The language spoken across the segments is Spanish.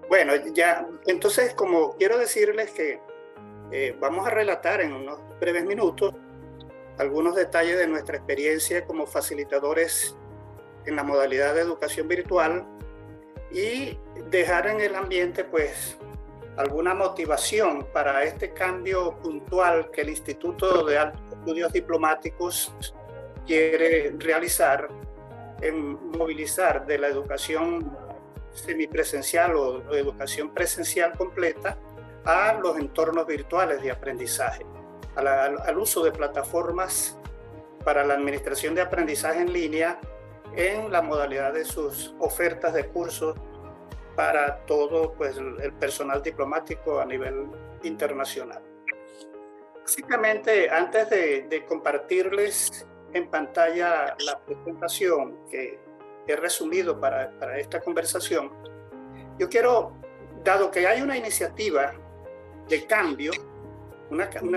Bueno, ya, entonces, como quiero decirles que vamos a relatar en unos breves minutos algunos detalles de nuestra experiencia como facilitadores en la modalidad de educación virtual y dejar en el ambiente, pues, alguna motivación para este cambio puntual que el Instituto de Altos Estudios Diplomáticos quiere realizar en movilizar de la educación semipresencial o educación presencial completa a los entornos virtuales de aprendizaje, al uso de plataformas para la administración de aprendizaje en línea en la modalidad de sus ofertas de cursos para todo, pues, el personal diplomático a nivel internacional. Básicamente, antes de compartirles en pantalla la presentación que he resumido para esta conversación, yo quiero, dado que hay una iniciativa de cambio,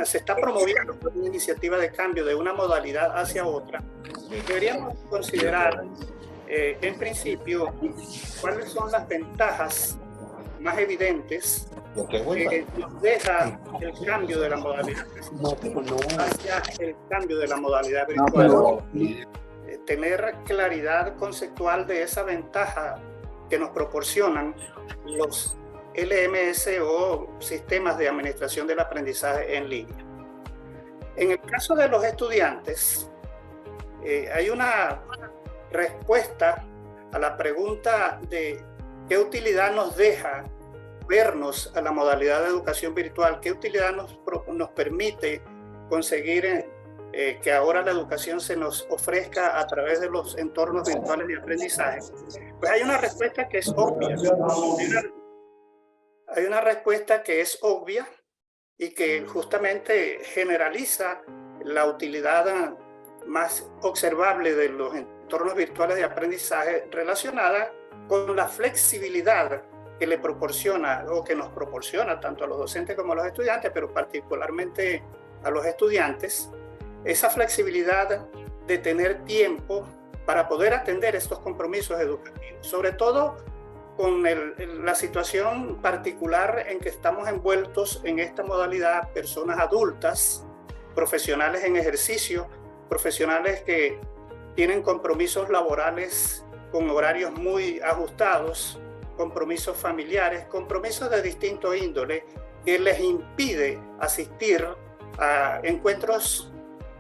se está promoviendo una iniciativa de cambio de una modalidad hacia otra, deberíamos considerar en principio cuáles son las ventajas más evidentes que nos deja el cambio de la modalidad hacia el cambio de la modalidad virtual. Tener claridad conceptual de esa ventaja que nos proporcionan los LMS o sistemas de administración del aprendizaje en línea. En el caso de los estudiantes, hay una respuesta a la pregunta de qué utilidad nos deja vernos a la modalidad de educación virtual, qué utilidad nos permite conseguir que ahora la educación se nos ofrezca a través de los entornos virtuales de aprendizaje. Pues hay una respuesta que es obvia. Hay una respuesta que es obvia y que justamente generaliza la utilidad más observable de los entornos virtuales de aprendizaje relacionada con la flexibilidad que le proporciona o que nos proporciona tanto a los docentes como a los estudiantes, pero particularmente a los estudiantes, esa flexibilidad de tener tiempo para poder atender estos compromisos educativos, sobre todo con la situación particular en que estamos envueltos en esta modalidad, personas adultas, profesionales en ejercicio, profesionales que tienen compromisos laborales con horarios muy ajustados, compromisos familiares, compromisos de distinto índole que les impide asistir a encuentros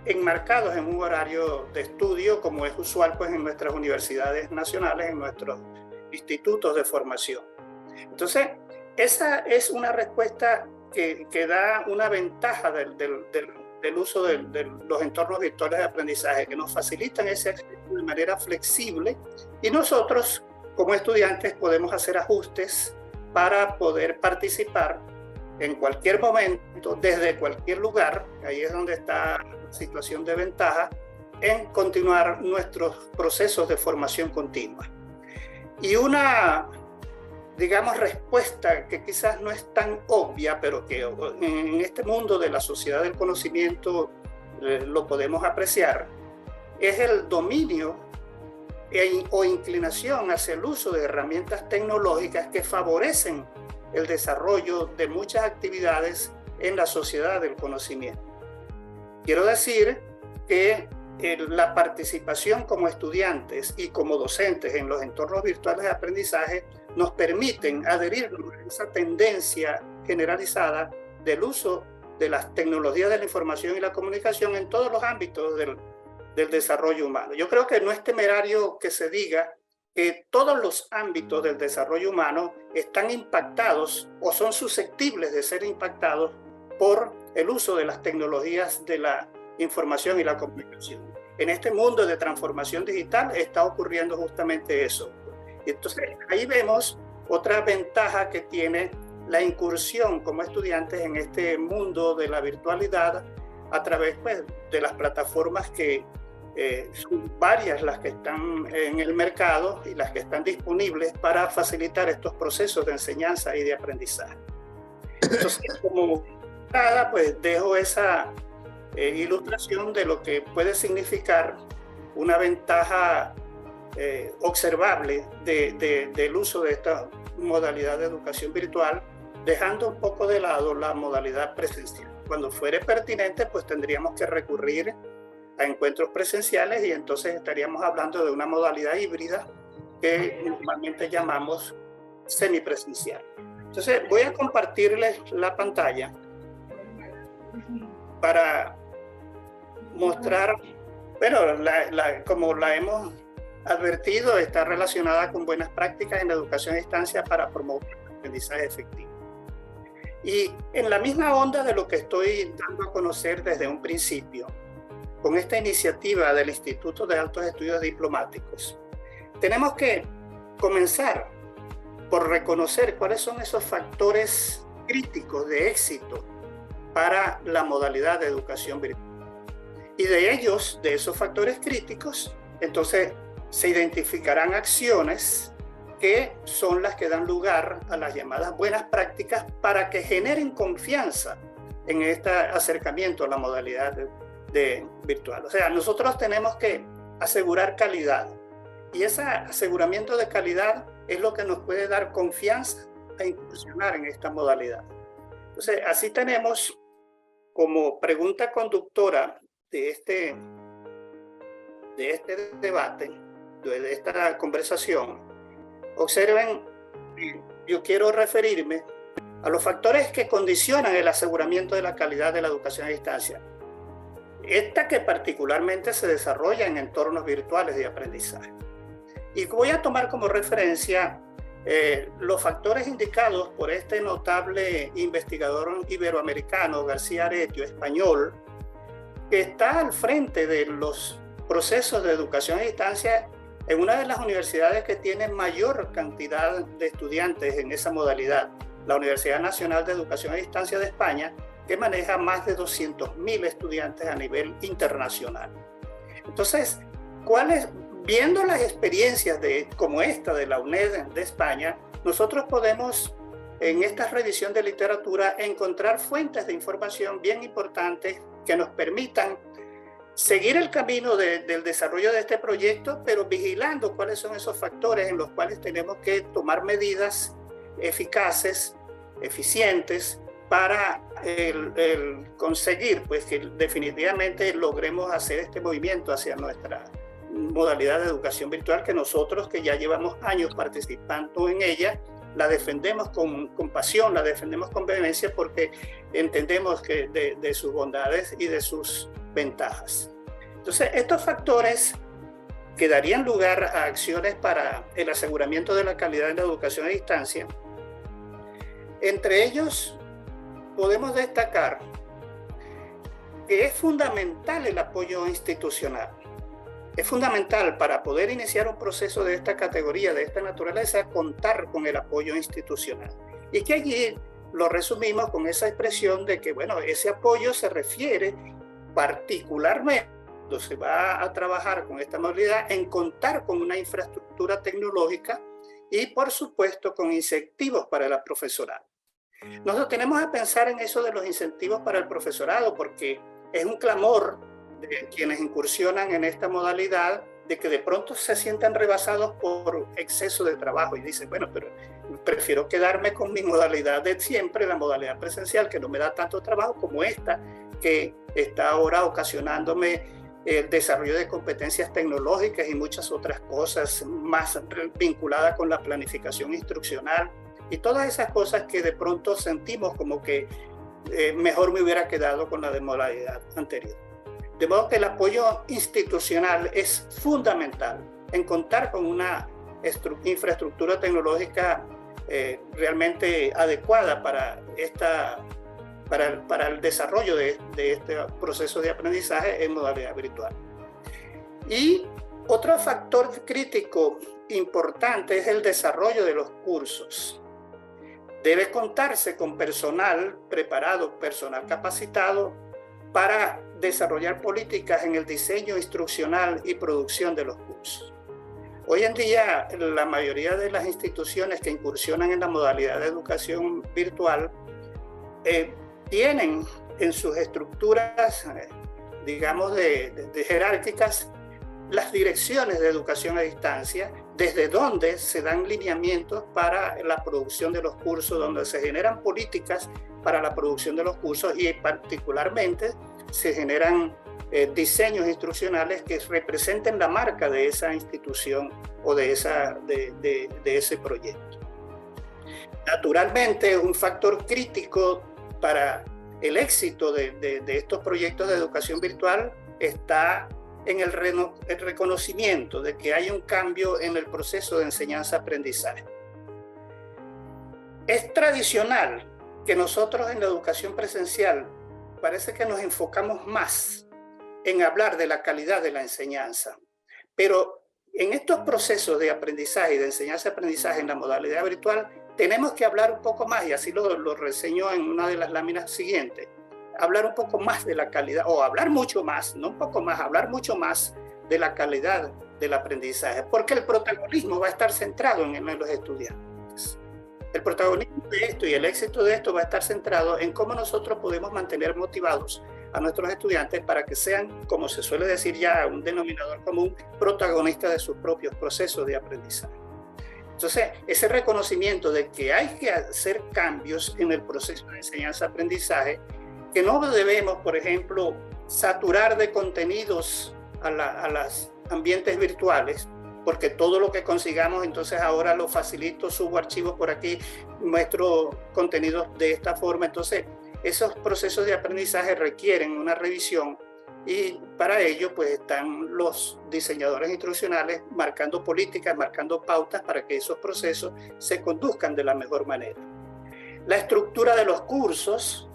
enmarcados en un horario de estudio como es usual, pues, en nuestras universidades nacionales, en nuestros institutos de formación. Entonces, esa es una respuesta que da una ventaja del uso de los entornos virtuales de aprendizaje, que nos facilitan ese acceso de manera flexible y nosotros como estudiantes podemos hacer ajustes para poder participar en cualquier momento, desde cualquier lugar. Ahí es donde está la situación de ventaja en continuar nuestros procesos de formación continua. Y una, digamos, respuesta que quizás no es tan obvia, pero que en este mundo de la sociedad del conocimiento lo podemos apreciar, es el dominio o inclinación hacia el uso de herramientas tecnológicas que favorecen el desarrollo de muchas actividades en la sociedad del conocimiento. Quiero decir que la participación como estudiantes y como docentes en los entornos virtuales de aprendizaje nos permiten adherirnos a esa tendencia generalizada del uso de las tecnologías de la información y la comunicación en todos los ámbitos del desarrollo humano. Yo creo que no es temerario que se diga que todos los ámbitos del desarrollo humano están impactados o son susceptibles de ser impactados por el uso de las tecnologías de la información y la comunicación. En este mundo de transformación digital está ocurriendo justamente eso. Entonces, ahí vemos otra ventaja que tiene la incursión como estudiantes en este mundo de la virtualidad a través, pues, de las plataformas que son varias las que están en el mercado y las que están disponibles para facilitar estos procesos de enseñanza y de aprendizaje. Entonces, como nada, pues dejo esa ilustración de lo que puede significar una ventaja observable del uso de modalidad de educación virtual, dejando un poco de lado la modalidad presencial. Cuando fuere pertinente, pues tendríamos que recurrir a encuentros presenciales y entonces estaríamos hablando de una modalidad híbrida que normalmente llamamos semipresencial. Entonces voy a compartirles la pantalla para mostrar, bueno, como la hemos advertido, está relacionada con buenas prácticas en la educación a distancia para promover el aprendizaje efectivo. Y en la misma onda de lo que estoy dando a conocer desde un principio, con esta iniciativa del Instituto de Altos Estudios Diplomáticos, tenemos que comenzar por reconocer cuáles son esos factores críticos de éxito para la modalidad de educación virtual. Y de ellos, de esos factores críticos, entonces se identificarán acciones que son las que dan lugar a las llamadas buenas prácticas para que generen confianza en este acercamiento a la modalidad de virtual. O sea, nosotros tenemos que asegurar calidad y ese aseguramiento de calidad es lo que nos puede dar confianza a incursionar en esta modalidad. Entonces, así tenemos como pregunta conductora de este debate, de esta conversación. Observen, yo quiero referirme a los factores que condicionan el aseguramiento de la calidad de la educación a distancia. Esta que particularmente se desarrolla en entornos virtuales de aprendizaje. Y voy a tomar como referencia los factores indicados por este notable investigador iberoamericano, García Aretio, español, que está al frente de los procesos de educación a distancia en una de las universidades que tiene mayor cantidad de estudiantes en esa modalidad, la Universidad Nacional de Educación a Distancia de España, que maneja más de 200.000 estudiantes a nivel internacional. Entonces, viendo las experiencias como esta de la UNED de España, nosotros podemos en esta revisión de literatura encontrar fuentes de información bien importantes que nos permitan seguir el camino del desarrollo de este proyecto, pero vigilando cuáles son esos factores en los cuales tenemos que tomar medidas eficaces, eficientes, para conseguir pues, que definitivamente logremos hacer este movimiento hacia nuestra modalidad de educación virtual, que nosotros que ya llevamos años participando en ella, la defendemos con pasión, la defendemos con vehemencia porque entendemos que de sus bondades y de sus ventajas. Entonces, estos factores que darían lugar a acciones para el aseguramiento de la calidad de la educación a distancia, entre ellos podemos destacar que es fundamental el apoyo institucional. Es fundamental para poder iniciar un proceso de esta categoría, de esta naturaleza, contar con el apoyo institucional. Y que allí lo resumimos con esa expresión de que, bueno, ese apoyo se refiere particularmente, cuando se va a trabajar con esta modalidad, en contar con una infraestructura tecnológica y, por supuesto, con incentivos para el profesorado. Nosotros tenemos que pensar en eso de los incentivos para el profesorado, porque es un clamor de quienes incursionan en esta modalidad de que de pronto se sientan rebasados por exceso de trabajo y dicen, bueno, pero prefiero quedarme con mi modalidad de siempre, la modalidad presencial, que no me da tanto trabajo como esta, que está ahora ocasionándome el desarrollo de competencias tecnológicas y muchas otras cosas más vinculadas con la planificación instruccional y todas esas cosas que de pronto sentimos como que mejor me hubiera quedado con la de modalidad anterior. De modo que el apoyo institucional es fundamental en contar con una infraestructura tecnológica realmente adecuada para el desarrollo de este proceso de aprendizaje en modalidad virtual. Y otro factor crítico importante es el desarrollo de los cursos. Debe contarse con personal preparado, personal capacitado para desarrollar políticas en el diseño instruccional y producción de los cursos. Hoy en día, la mayoría de las instituciones que incursionan en la modalidad de educación virtual tienen en sus estructuras, digamos, de jerárquicas, las direcciones de educación a distancia desde donde se dan lineamientos para la producción de los cursos, donde se generan políticas para la producción de los cursos y particularmente se generan diseños instruccionales que representen la marca de esa institución o de ese proyecto. Naturalmente, un factor crítico para el éxito de estos proyectos de educación virtual está en el reconocimiento de que hay un cambio en el proceso de enseñanza-aprendizaje. Es tradicional que nosotros en la educación presencial parece que nos enfocamos más en hablar de la calidad de la enseñanza, pero en estos procesos de aprendizaje y de enseñanza-aprendizaje en la modalidad virtual tenemos que hablar un poco más, y así lo reseño en una de las láminas siguientes, hablar un poco más de la calidad, o hablar mucho más, no un poco más, hablar mucho más de la calidad del aprendizaje, porque el protagonismo va a estar centrado en los estudiantes. El protagonismo de esto y el éxito de esto va a estar centrado en cómo nosotros podemos mantener motivados a nuestros estudiantes para que sean, como se suele decir ya, un denominador común, protagonistas de sus propios procesos de aprendizaje. Entonces, ese reconocimiento de que hay que hacer cambios en el proceso de enseñanza-aprendizaje, que no debemos, por ejemplo, saturar de contenidos a los ambientes virtuales, porque todo lo que consigamos, entonces ahora lo facilito, subo archivos por aquí, muestro contenidos de esta forma. Entonces, esos procesos de aprendizaje requieren una revisión y para ello pues están los diseñadores instruccionales marcando políticas, marcando pautas para que esos procesos se conduzcan de la mejor manera. La estructura de los cursos,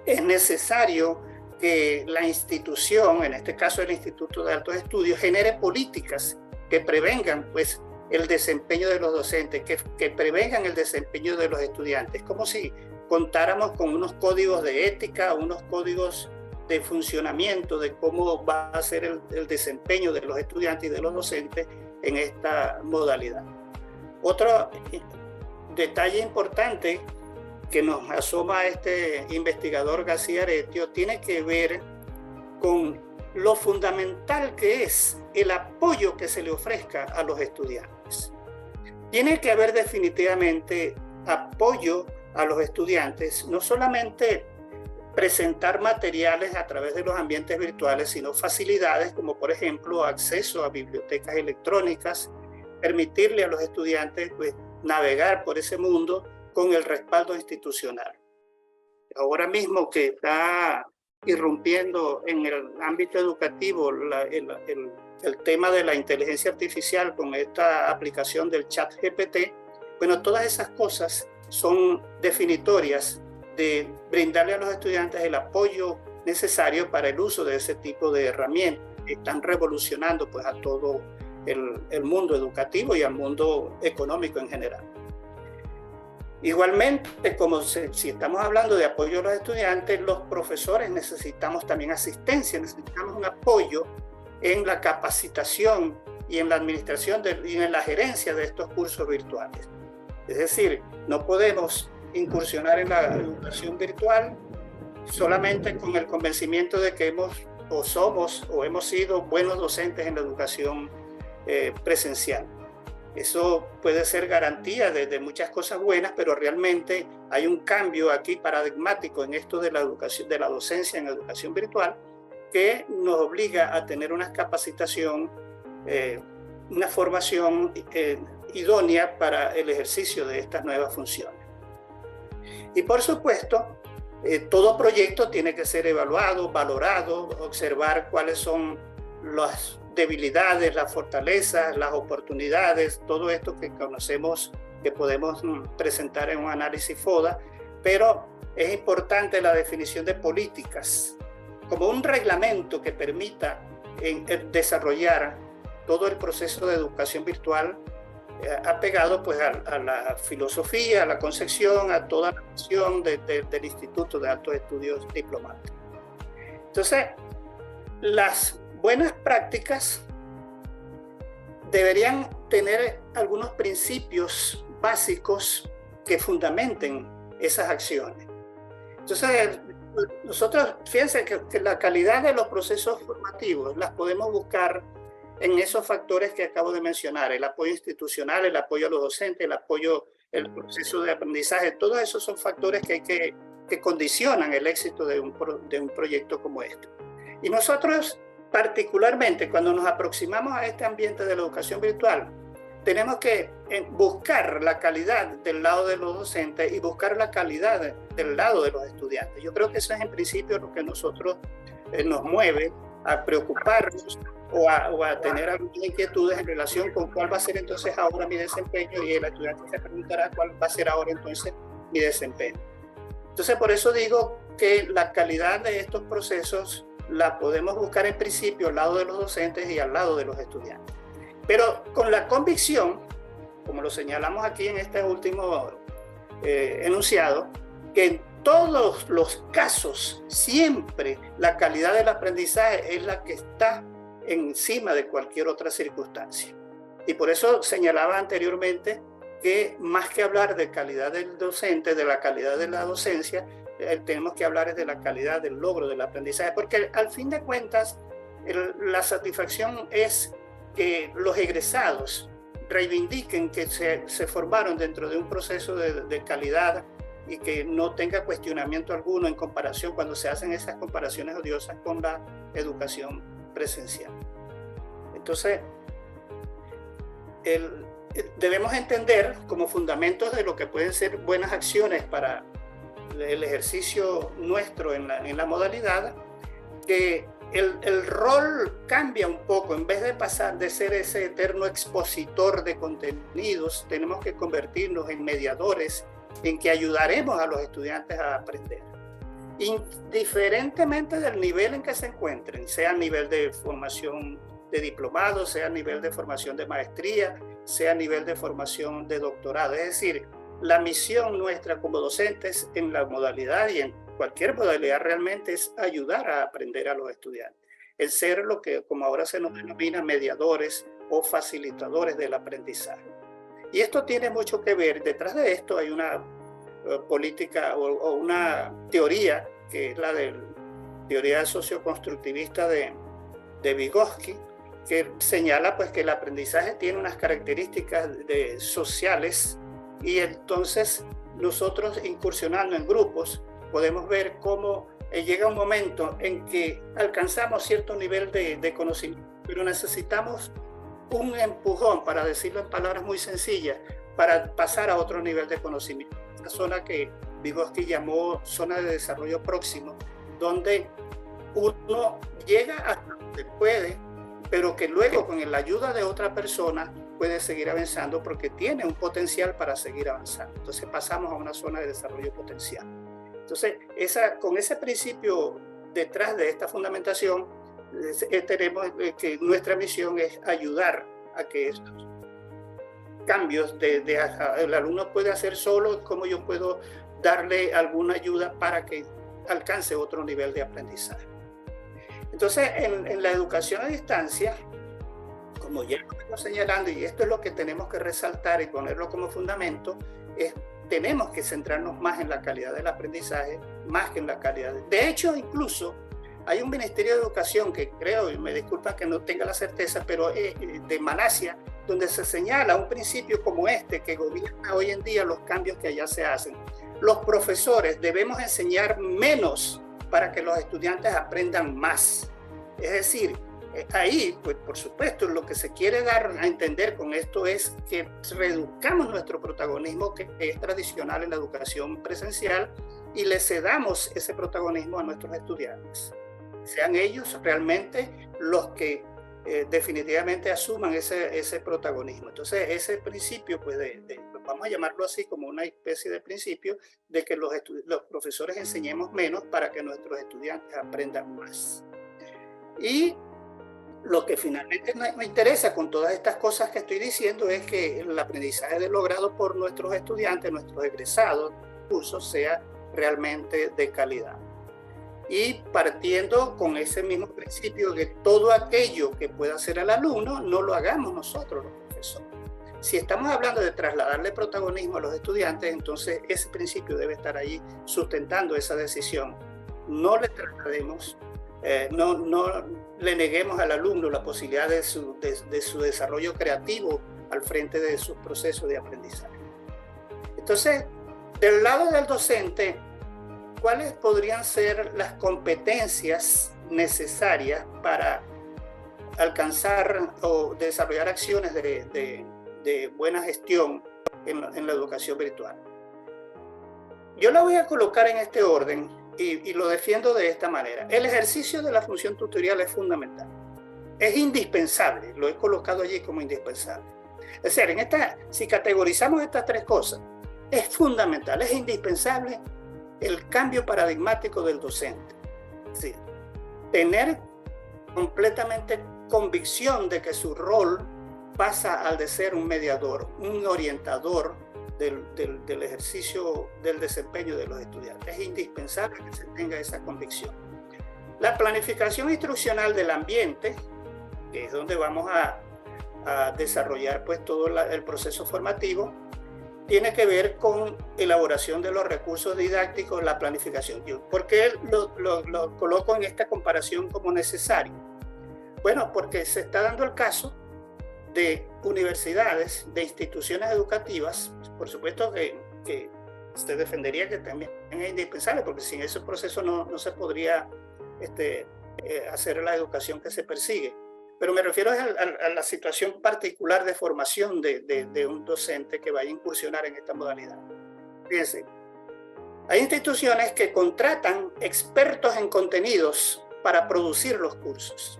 es necesario que la institución, en este caso el Instituto de Altos Estudios, genere políticas que prevengan pues el desempeño de los docentes, que prevengan el desempeño de los estudiantes, como si contáramos con unos códigos de ética, unos códigos de funcionamiento de cómo va a ser el desempeño de los estudiantes y de los docentes en esta modalidad. Otro detalle importante que nos asoma este investigador García Aretio tiene que ver con lo fundamental que es el apoyo que se le ofrezca a los estudiantes. Tiene que haber definitivamente apoyo a los estudiantes, no solamente presentar materiales a través de los ambientes virtuales, sino facilidades como por ejemplo acceso a bibliotecas electrónicas, permitirle a los estudiantes pues, navegar por ese mundo con el respaldo institucional. Ahora mismo que está irrumpiendo en el ámbito educativo el tema de la inteligencia artificial con esta aplicación del ChatGPT, bueno, todas esas cosas son definitorias de brindarle a los estudiantes el apoyo necesario para el uso de ese tipo de herramientas que están revolucionando pues, a todo el mundo educativo y al mundo económico en general. Igualmente, como si estamos hablando de apoyo a los estudiantes, los profesores necesitamos también asistencia, necesitamos un apoyo en la capacitación y en la administración y en la gerencia de estos cursos virtuales. Es decir, no podemos incursionar en la educación virtual solamente con el convencimiento de que somos o hemos sido buenos docentes en la educación presencial. Eso puede ser garantía de muchas cosas buenas, pero realmente hay un cambio aquí paradigmático en esto de la educación, de la docencia en educación virtual, que nos obliga a tener una capacitación, una formación idónea para el ejercicio de estas nuevas funciones. Y por supuesto, todo proyecto tiene que ser evaluado, valorado, observar cuáles son las debilidades, las fortalezas, las oportunidades, todo esto que conocemos, que podemos presentar en un análisis FODA, pero es importante la definición de políticas como un reglamento que permita desarrollar todo el proceso de educación virtual apegado pues a la filosofía, a la concepción, a toda la visión del Instituto de Altos Estudios Diplomáticos. Entonces, las buenas prácticas deberían tener algunos principios básicos que fundamenten esas acciones. Entonces, nosotros, fíjense que la calidad de los procesos formativos las podemos buscar en esos factores que acabo de mencionar: el apoyo institucional, el apoyo a los docentes, el apoyo, el proceso de aprendizaje. Todos esos son factores que condicionan el éxito de un proyecto como este. Y nosotros, particularmente, cuando nos aproximamos a este ambiente de la educación virtual, tenemos que buscar la calidad del lado de los docentes y buscar la calidad del lado de los estudiantes. Yo creo que eso es en principio lo que nosotros nos mueve a preocuparnos o a tener algunas inquietudes en relación con cuál va a ser entonces ahora mi desempeño, y el estudiante se preguntará cuál va a ser ahora entonces mi desempeño. Entonces, por eso digo que la calidad de estos procesos la podemos buscar en principio al lado de los docentes y al lado de los estudiantes. Pero con la convicción, como lo señalamos aquí en este último enunciado, que en todos los casos siempre la calidad del aprendizaje es la que está encima de cualquier otra circunstancia. Y por eso señalaba anteriormente que más que hablar de calidad del docente, de la calidad de la docencia, tenemos que hablar de la calidad del logro del aprendizaje, porque al fin de cuentas la satisfacción es que los egresados reivindiquen que se formaron dentro de un proceso de calidad y que no tenga cuestionamiento alguno en comparación cuando se hacen esas comparaciones odiosas con la educación presencial. Entonces, debemos entender como fundamentos de lo que pueden ser buenas acciones para el ejercicio nuestro en la modalidad, que el rol cambia un poco. En vez de pasar de ser ese eterno expositor de contenidos, tenemos que convertirnos en mediadores, en que ayudaremos a los estudiantes a aprender, indiferentemente del nivel en que se encuentren, sea a nivel de formación de diplomado, sea a nivel de formación de maestría, sea a nivel de formación de doctorado. Es decir, la misión nuestra como docentes en la modalidad y en cualquier modalidad realmente es ayudar a aprender a los estudiantes, el ser lo que como ahora se nos denomina mediadores o facilitadores del aprendizaje. Y esto tiene mucho que ver, detrás de esto hay una política o una teoría, que es la de teoría socioconstructivista de Vygotsky, que señala pues que el aprendizaje tiene unas características sociales, y entonces nosotros, incursionando en grupos, podemos ver cómo llega un momento en que alcanzamos cierto nivel de conocimiento, pero necesitamos un empujón, para decirlo en palabras muy sencillas, para pasar a otro nivel de conocimiento. Esta zona que Vygotsky llamó zona de desarrollo próximo, donde uno llega hasta donde puede, pero que luego con la ayuda de otra persona puede seguir avanzando porque tiene un potencial para seguir avanzando. Entonces pasamos a una zona de desarrollo potencial. Entonces, con ese principio detrás de esta fundamentación, tenemos que nuestra misión es ayudar a que estos cambios el alumno puede hacer solo, como yo puedo darle alguna ayuda para que alcance otro nivel de aprendizaje. Entonces, en la educación a distancia, como ya lo estamos señalando, y esto es lo que tenemos que resaltar y ponerlo como fundamento, tenemos que centrarnos más en la calidad del aprendizaje, más que en la calidad. De hecho, incluso hay un Ministerio de Educación que creo, y me disculpan que no tenga la certeza, pero de Malasia, donde se señala un principio como este que gobierna hoy en día los cambios que allá se hacen. Los profesores debemos enseñar menos para que los estudiantes aprendan más. Es decir, ahí, pues por supuesto, lo que se quiere dar a entender con esto es que reduzcamos nuestro protagonismo, que es tradicional en la educación presencial, y le cedamos ese protagonismo a nuestros estudiantes. Sean ellos realmente los que definitivamente asuman ese protagonismo. Entonces, ese principio, pues vamos a llamarlo así, como una especie de principio de que los profesores enseñemos menos para que nuestros estudiantes aprendan más. Y lo que finalmente me interesa con todas estas cosas que estoy diciendo es que el aprendizaje logrado por nuestros estudiantes, nuestros egresados, cursos, sea realmente de calidad. Y partiendo con ese mismo principio de todo aquello que pueda hacer el alumno, no lo hagamos nosotros los profesores. Si estamos hablando de trasladarle protagonismo a los estudiantes, entonces ese principio debe estar ahí sustentando esa decisión. No le traslademos no le neguemos al alumno la posibilidad de su desarrollo creativo al frente de sus procesos de aprendizaje. Entonces, del lado del docente, ¿cuáles podrían ser las competencias necesarias para alcanzar o desarrollar acciones de buena gestión en la educación virtual? Yo la voy a colocar en este orden y lo defiendo de esta manera. El ejercicio de la función tutorial es fundamental. Es indispensable, lo he colocado allí como indispensable. Es decir, si categorizamos estas tres cosas, es fundamental, es indispensable el cambio paradigmático del docente. Es decir, tener completamente convicción de que su rol pasa al de ser un mediador, un orientador del ejercicio, del desempeño de los estudiantes. Es indispensable que se tenga esa convicción. La planificación instruccional del ambiente, que es donde vamos a desarrollar pues todo el proceso formativo, tiene que ver con elaboración de los recursos didácticos, la planificación. ¿Por qué lo coloco en esta comparación como necesario? Bueno, porque se está dando el caso de universidades, de instituciones educativas, por supuesto que usted defendería que también es indispensable, porque sin ese proceso no se podría hacer la educación que se persigue. Pero me refiero a la situación particular de formación de un docente que vaya a incursionar en esta modalidad. Fíjense, hay instituciones que contratan expertos en contenidos para producir los cursos.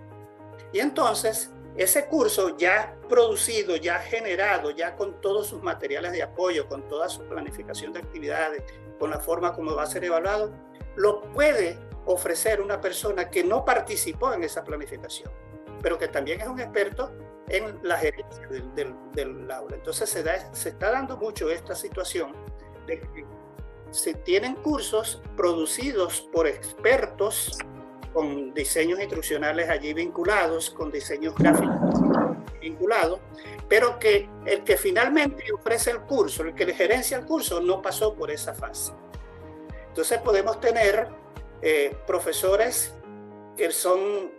Y entonces, ese curso ya producido, ya generado, ya con todos sus materiales de apoyo, con toda su planificación de actividades, con la forma como va a ser evaluado, lo puede ofrecer una persona que no participó en esa planificación, pero que también es un experto en la gerencia del aula. Entonces se está dando mucho esta situación de que se tienen cursos producidos por expertos con diseños instruccionales allí vinculados, con diseños gráficos vinculados, pero que el que finalmente ofrece el curso, el que le gerencia el curso, no pasó por esa fase. Entonces podemos tener profesores que son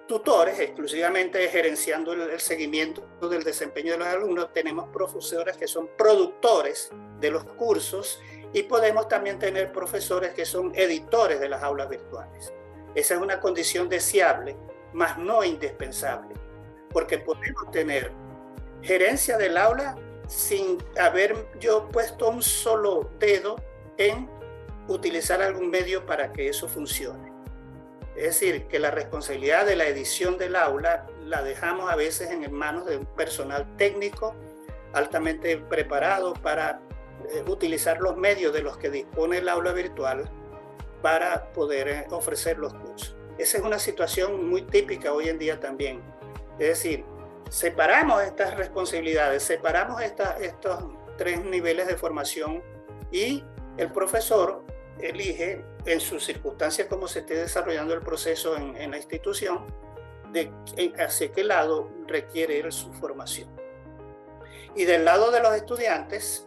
tutores exclusivamente gerenciando el seguimiento del desempeño de los alumnos. Tenemos profesores que son productores de los cursos y podemos también tener profesores que son editores de las aulas virtuales. Esa es una condición deseable, mas no indispensable, porque podemos tener gerencia del aula sin haber yo puesto un solo dedo en utilizar algún medio para que eso funcione. Es decir, que la responsabilidad de la edición del aula la dejamos a veces en manos de un personal técnico altamente preparado para utilizar los medios de los que dispone el aula virtual para poder ofrecer los cursos. Esa es una situación muy típica hoy en día también. Es decir, separamos estas responsabilidades, separamos estos tres niveles de formación y el profesor elige en sus circunstancias como se esté desarrollando el proceso en la institución, hacia qué lado requiere su formación. Y del lado de los estudiantes,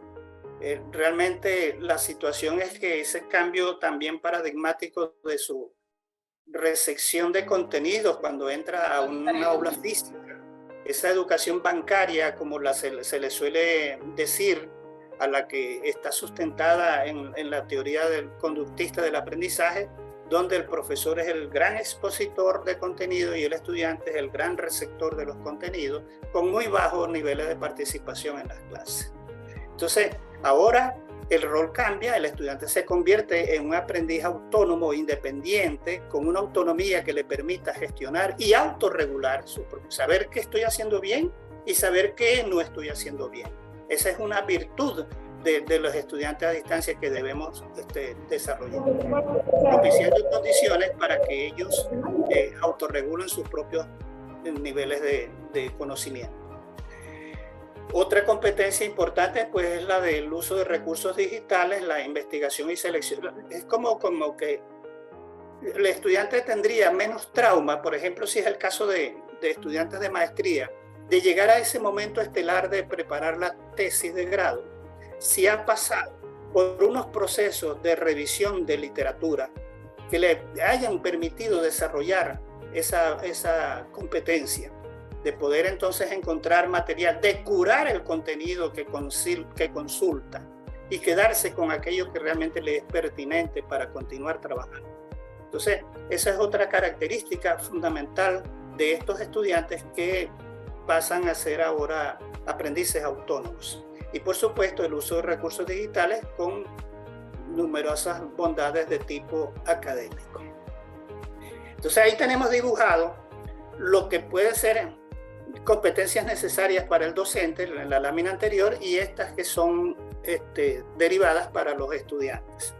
realmente la situación es que ese cambio también paradigmático de su recepción de contenidos cuando entra a una aula física, esa educación bancaria como se le suele decir, a la que está sustentada en la teoría del conductista del aprendizaje, donde el profesor es el gran expositor de contenido y el estudiante es el gran receptor de los contenidos, con muy bajos niveles de participación en las clases. Entonces, ahora el rol cambia, el estudiante se convierte en un aprendiz autónomo, independiente, con una autonomía que le permita gestionar y autorregular saber qué estoy haciendo bien y saber qué no estoy haciendo bien. Esa es una virtud de los estudiantes a distancia que debemos desarrollar, propiciando condiciones para que ellos autorregulen sus propios niveles de conocimiento. Otra competencia importante pues es la del uso de recursos digitales, la investigación y selección. Es como que el estudiante tendría menos trauma, por ejemplo, si es el caso de estudiantes de maestría, de llegar a ese momento estelar de preparar la tesis de grado, si ha pasado por unos procesos de revisión de literatura, que le hayan permitido desarrollar esa competencia, de poder entonces encontrar material, de curar el contenido que consulta y quedarse con aquello que realmente le es pertinente para continuar trabajando. Entonces, esa es otra característica fundamental de estos estudiantes que pasan a ser ahora aprendices autónomos. Y por supuesto, el uso de recursos digitales con numerosas bondades de tipo académico. Entonces, ahí tenemos dibujado lo que puede ser competencias necesarias para el docente en la lámina anterior y estas que son derivadas para los estudiantes.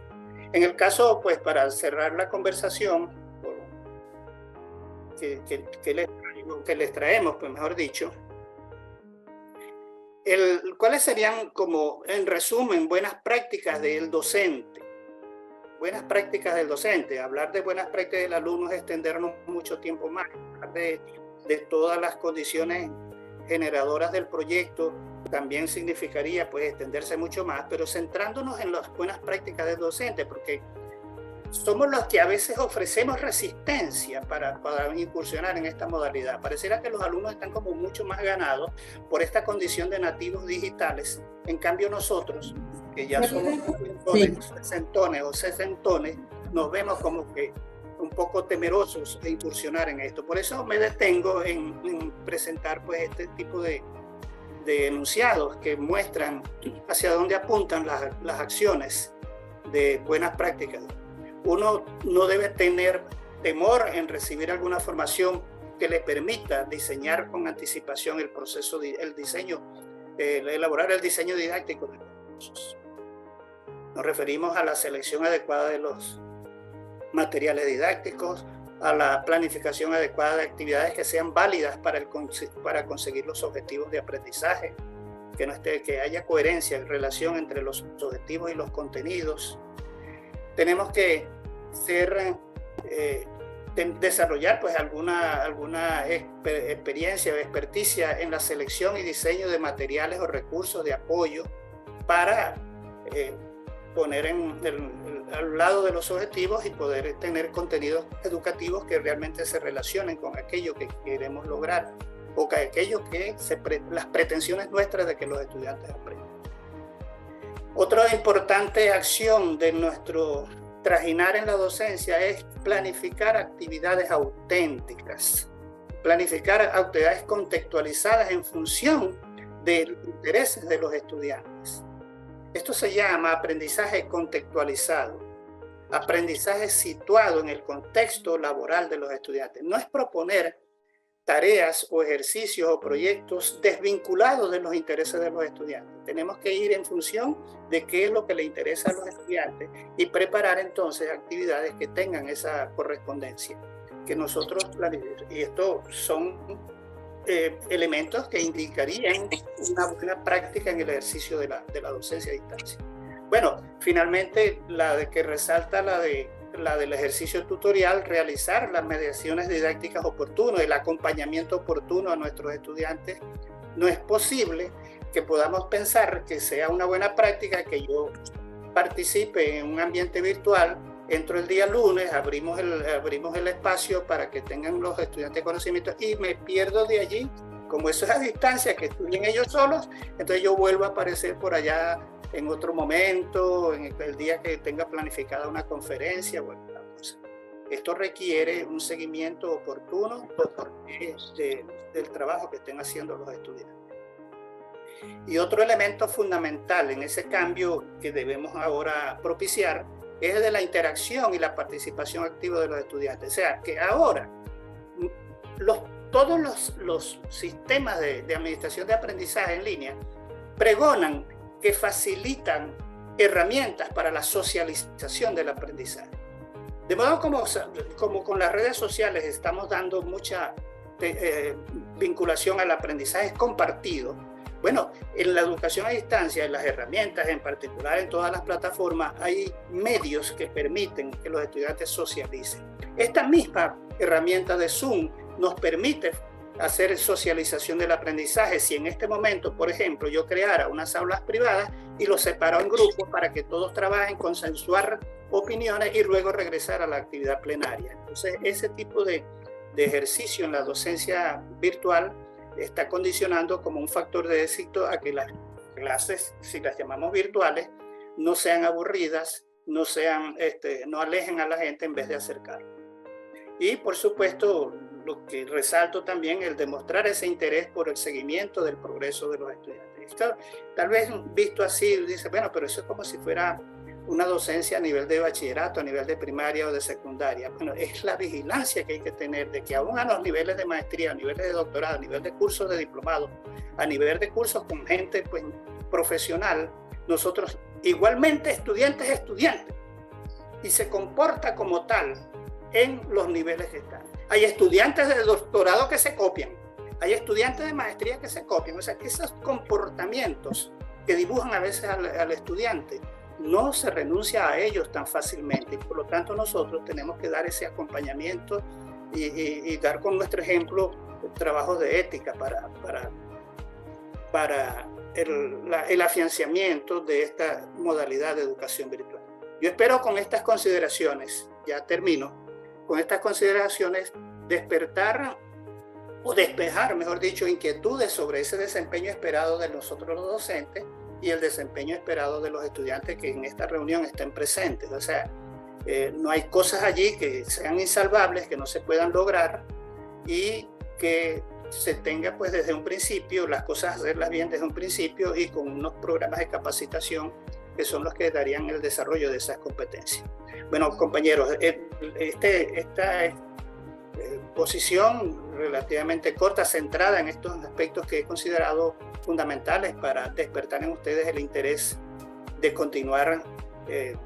En el caso, pues, para cerrar la conversación que les traemos, pues mejor dicho, ¿cuáles serían, como en resumen, buenas prácticas del docente? Buenas prácticas del docente. Hablar de buenas prácticas del alumno es extendernos mucho tiempo más, hablar de todas las condiciones generadoras del proyecto también significaría pues extenderse mucho más, pero centrándonos en las buenas prácticas del docente, porque somos los que a veces ofrecemos resistencia para incursionar en esta modalidad. Pareciera que los alumnos están como mucho más ganados por esta condición de nativos digitales. En cambio nosotros, que ya somos sesentones o sesentones, nos vemos como que un poco temerosos de incursionar en esto. Por eso me detengo en presentar pues este tipo de enunciados que muestran hacia dónde apuntan las acciones de buenas prácticas. Uno no debe tener temor en recibir alguna formación que le permita diseñar con anticipación el proceso, elaborar el diseño didáctico de los cursos. Nos referimos a la selección adecuada de los materiales didácticos, a la planificación adecuada de actividades que sean válidas para conseguir los objetivos de aprendizaje, que haya coherencia en relación entre los objetivos y los contenidos. Tenemos que desarrollar pues alguna experiencia o experticia en la selección y diseño de materiales o recursos de apoyo para poner al lado de los objetivos y poder tener contenidos educativos que realmente se relacionen con aquello que queremos lograr o con aquello que las pretensiones nuestras de que los estudiantes aprendan. Otra importante acción de nuestro trajinar en la docencia es planificar actividades auténticas, planificar actividades contextualizadas en función de los intereses de los estudiantes. Esto se llama aprendizaje contextualizado, aprendizaje situado en el contexto laboral de los estudiantes. No es proponer tareas o ejercicios o proyectos desvinculados de los intereses de los estudiantes. Tenemos que ir en función de qué es lo que le interesa a los estudiantes y preparar entonces actividades que tengan esa correspondencia que nosotros planificamos. Y estos son elementos que indicarían una buena práctica en el ejercicio de la docencia a distancia. Bueno, finalmente la de que resalta la del ejercicio tutorial, realizar las mediaciones didácticas oportunas, el acompañamiento oportuno a nuestros estudiantes. No es posible que podamos pensar que sea una buena práctica que yo participe en un ambiente virtual, entro el día lunes, abrimos el espacio para que tengan los estudiantes conocimientos y me pierdo de allí, como eso es a distancia, que estudien ellos solos, entonces yo vuelvo a aparecer por allá en otro momento, en el día que tenga planificada una conferencia. Bueno, esto requiere un seguimiento oportuno del trabajo que estén haciendo los estudiantes. Y otro elemento fundamental en ese cambio que debemos ahora propiciar es el de la interacción y la participación activa de los estudiantes. O sea, que ahora todos los sistemas de administración de aprendizaje en línea pregonan que facilitan herramientas para la socialización del aprendizaje. De modo como con las redes sociales estamos dando mucha vinculación al aprendizaje compartido. Bueno, en la educación a distancia, en las herramientas, en particular en todas las plataformas, hay medios que permiten que los estudiantes socialicen. Esta misma herramienta de Zoom nos permite hacer socialización del aprendizaje. Si en este momento, por ejemplo, yo creara unas aulas privadas y los separo en grupos para que todos trabajen, consensuar opiniones y luego regresar a la actividad plenaria. Entonces, ese tipo de ejercicio en la docencia virtual está condicionando como un factor de éxito a que las clases, si las llamamos virtuales, no sean aburridas, no alejen a la gente en vez de acercar. Y por supuesto, lo que resalto también, el demostrar ese interés por el seguimiento del progreso de los estudiantes. Tal vez visto así, dice, bueno, pero eso es como si fuera una docencia a nivel de bachillerato, a nivel de primaria o de secundaria. Bueno, es la vigilancia que hay que tener de que aún a los niveles de maestría, a niveles de doctorado, a nivel de cursos de diplomado, a nivel de cursos con gente pues, profesional, nosotros igualmente estudiantes, y se comporta como tal en los niveles que están. Hay estudiantes de doctorado que se copian, hay estudiantes de maestría que se copian, o sea, que esos comportamientos que dibujan a veces al estudiante, no se renuncia a ellos tan fácilmente, y por lo tanto nosotros tenemos que dar ese acompañamiento y dar con nuestro ejemplo trabajos de ética para el afianzamiento de esta modalidad de educación virtual. Yo espero con estas consideraciones, ya termino, con estas consideraciones despertar o despejar, mejor dicho, inquietudes sobre ese desempeño esperado de nosotros los docentes y el desempeño esperado de los estudiantes que en esta reunión estén presentes. O sea, no hay cosas allí que sean insalvables, que no se puedan lograr y que se tenga pues desde un principio, las cosas hacerlas bien desde un principio y con unos programas de capacitación que son los que darían el desarrollo de esas competencias. Bueno, compañeros, esta posición relativamente corta, centrada en estos aspectos que he considerado fundamentales para despertar en ustedes el interés de continuar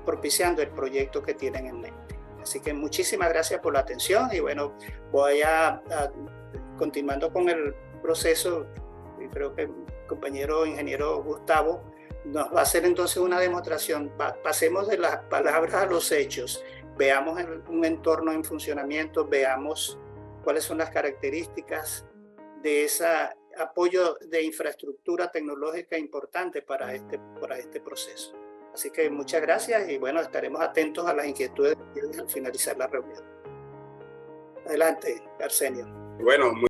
propiciando el proyecto que tienen en mente. Así que muchísimas gracias por la atención y bueno, voy continuando con el proceso, y creo que el compañero ingeniero Gustavo nos va a hacer entonces una demostración. Pasemos de las palabras a los hechos, veamos un entorno en funcionamiento, veamos cuáles son las características de ese apoyo de infraestructura tecnológica importante para este proceso. Así que muchas gracias y bueno, estaremos atentos a las inquietudes al finalizar la reunión. Adelante, Arsenio. Bueno,